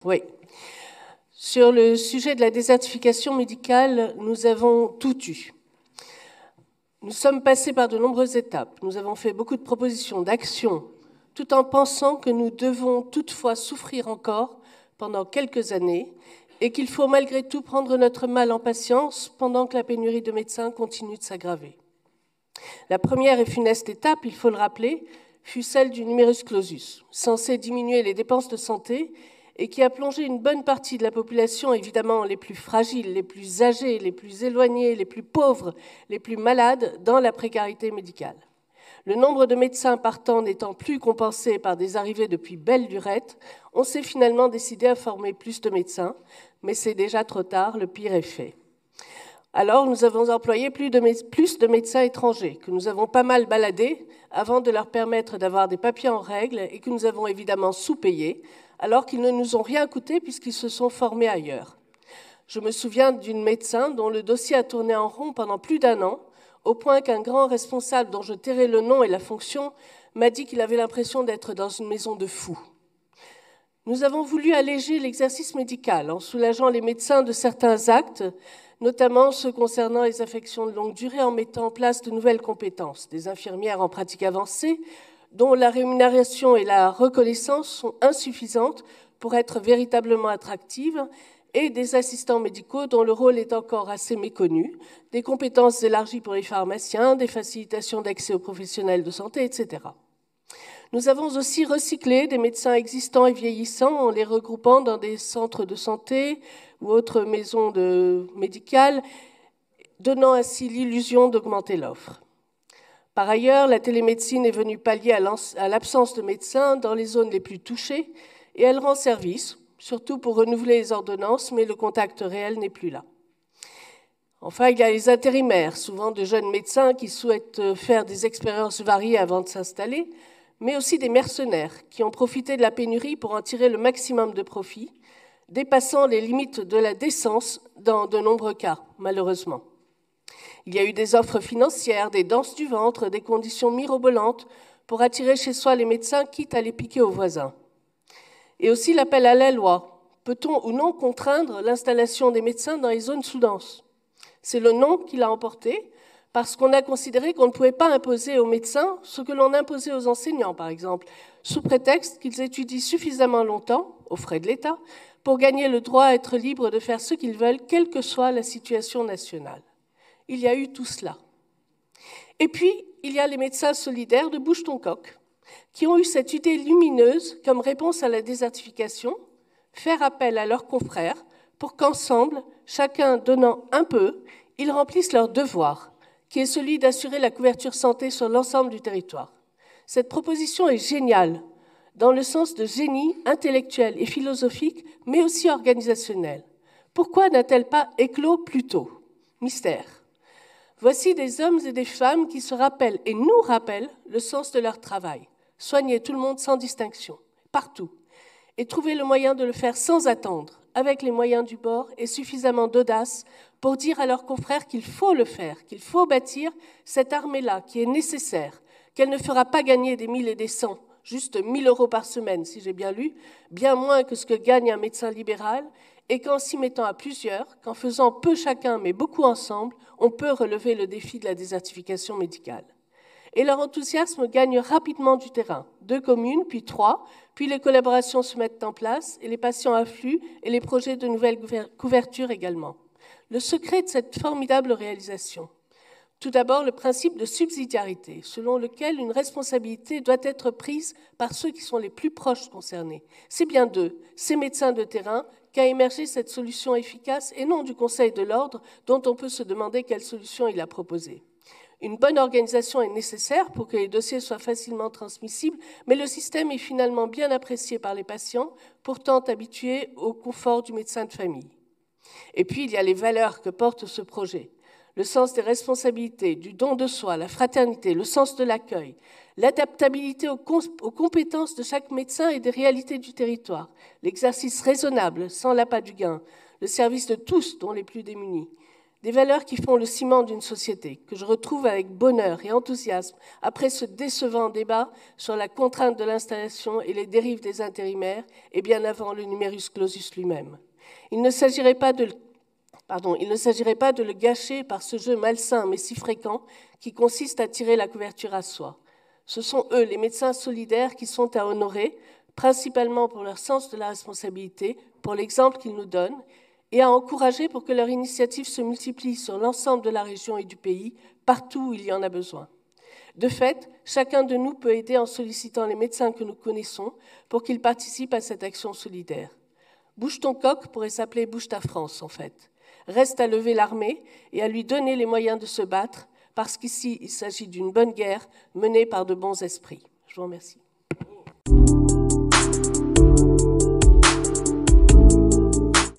Oui. Sur le sujet de la désertification médicale, nous avons tout eu. Nous sommes passés par de nombreuses étapes. Nous avons fait beaucoup de propositions, d'actions, tout en pensant que nous devons toutefois souffrir encore pendant quelques années et qu'il faut malgré tout prendre notre mal en patience pendant que la pénurie de médecins continue de s'aggraver. La première et funeste étape, il faut le rappeler, fut celle du numerus clausus, censé diminuer les dépenses de santé et qui a plongé une bonne partie de la population, évidemment les plus fragiles, les plus âgés, les plus éloignés, les plus pauvres, les plus malades, dans la précarité médicale. Le nombre de médecins partant n'étant plus compensé par des arrivées depuis belle lurette, on s'est finalement décidé à former plus de médecins, mais c'est déjà trop tard, le pire est fait. Alors, nous avons employé plus de médecins étrangers, que nous avons pas mal baladés avant de leur permettre d'avoir des papiers en règle et que nous avons évidemment sous-payés, alors qu'ils ne nous ont rien coûté puisqu'ils se sont formés ailleurs. Je me souviens d'une médecin dont le dossier a tourné en rond pendant plus d'1 an, au point qu'un grand responsable dont je tairai le nom et la fonction m'a dit qu'il avait l'impression d'être dans une maison de fous. Nous avons voulu alléger l'exercice médical en soulageant les médecins de certains actes, notamment ceux concernant les affections de longue durée, en mettant en place de nouvelles compétences, des infirmières en pratique avancée, dont la rémunération et la reconnaissance sont insuffisantes pour être véritablement attractives, et des assistants médicaux dont le rôle est encore assez méconnu, des compétences élargies pour les pharmaciens, des facilitations d'accès aux professionnels de santé, etc. Nous avons aussi recyclé des médecins existants et vieillissants en les regroupant dans des centres de santé ou autres maisons médicales, donnant ainsi l'illusion d'augmenter l'offre. Par ailleurs, la télémédecine est venue pallier à l'absence de médecins dans les zones les plus touchées et elle rend service, surtout pour renouveler les ordonnances, mais le contact réel n'est plus là. Enfin, il y a les intérimaires, souvent de jeunes médecins qui souhaitent faire des expériences variées avant de s'installer, mais aussi des mercenaires qui ont profité de la pénurie pour en tirer le maximum de profit, dépassant les limites de la décence dans de nombreux cas, malheureusement. Il y a eu des offres financières, des danses du ventre, des conditions mirobolantes pour attirer chez soi les médecins, quitte à les piquer aux voisins. Et aussi l'appel à la loi. Peut-on ou non contraindre l'installation des médecins dans les zones sous-denses ? C'est le non qui l'a emporté, parce qu'on a considéré qu'on ne pouvait pas imposer aux médecins ce que l'on imposait aux enseignants, par exemple, sous prétexte qu'ils étudient suffisamment longtemps, aux frais de l'État, pour gagner le droit à être libres de faire ce qu'ils veulent, quelle que soit la situation nationale. Il y a eu tout cela. Et puis, il y a les médecins solidaires de Bouche-ton-Coq, qui ont eu cette idée lumineuse comme réponse à la désertification, faire appel à leurs confrères pour qu'ensemble, chacun donnant un peu, ils remplissent leur devoir, qui est celui d'assurer la couverture santé sur l'ensemble du territoire. Cette proposition est géniale, dans le sens de génie intellectuel et philosophique, mais aussi organisationnel. Pourquoi n'a-t-elle pas éclos plus tôt ? Mystère. Voici des hommes et des femmes qui se rappellent et nous rappellent le sens de leur travail. Soigner tout le monde sans distinction, partout, et trouver le moyen de le faire sans attendre, avec les moyens du bord et suffisamment d'audace pour dire à leurs confrères qu'il faut le faire, qu'il faut bâtir cette armée-là qui est nécessaire, qu'elle ne fera pas gagner des 1000 et des 100, juste 1000 € par semaine, si j'ai bien lu, bien moins que ce que gagne un médecin libéral, et qu'en s'y mettant à plusieurs, qu'en faisant peu chacun mais beaucoup ensemble, on peut relever le défi de la désertification médicale. Et leur enthousiasme gagne rapidement du terrain. 2 communes, puis 3, puis les collaborations se mettent en place, et les patients affluent, et les projets de nouvelles couvertures également. Le secret de cette formidable réalisation. Tout d'abord, le principe de subsidiarité, selon lequel une responsabilité doit être prise par ceux qui sont les plus proches concernés. C'est bien d'eux, ces médecins de terrain, qu'a émergé cette solution efficace, et non du Conseil de l'ordre, dont on peut se demander quelle solution il a proposée. Une bonne organisation est nécessaire pour que les dossiers soient facilement transmissibles, mais le système est finalement bien apprécié par les patients, pourtant habitués au confort du médecin de famille. Et puis, il y a les valeurs que porte ce projet. Le sens des responsabilités, du don de soi, la fraternité, le sens de l'accueil, l'adaptabilité aux compétences de chaque médecin et des réalités du territoire, l'exercice raisonnable, sans l'appât du gain, le service de tous, dont les plus démunis, Des valeurs qui font le ciment d'une société, que je retrouve avec bonheur et enthousiasme après ce décevant débat sur la contrainte de l'installation et les dérives des intérimaires, et bien avant le numerus clausus lui-même. Il ne s'agirait pas de le gâcher par ce jeu malsain mais si fréquent qui consiste à tirer la couverture à soi. Ce sont eux, les médecins solidaires, qui sont à honorer, principalement pour leur sens de la responsabilité, pour l'exemple qu'ils nous donnent, et à encourager pour que leur initiative se multiplie sur l'ensemble de la région et du pays, partout où il y en a besoin. De fait, chacun de nous peut aider en sollicitant les médecins que nous connaissons pour qu'ils participent à cette action solidaire. Bouge ton coq pourrait s'appeler Bouge ta France, en fait. Reste à lever l'armée et à lui donner les moyens de se battre, parce qu'ici, il s'agit d'une bonne guerre menée par de bons esprits. Je vous remercie.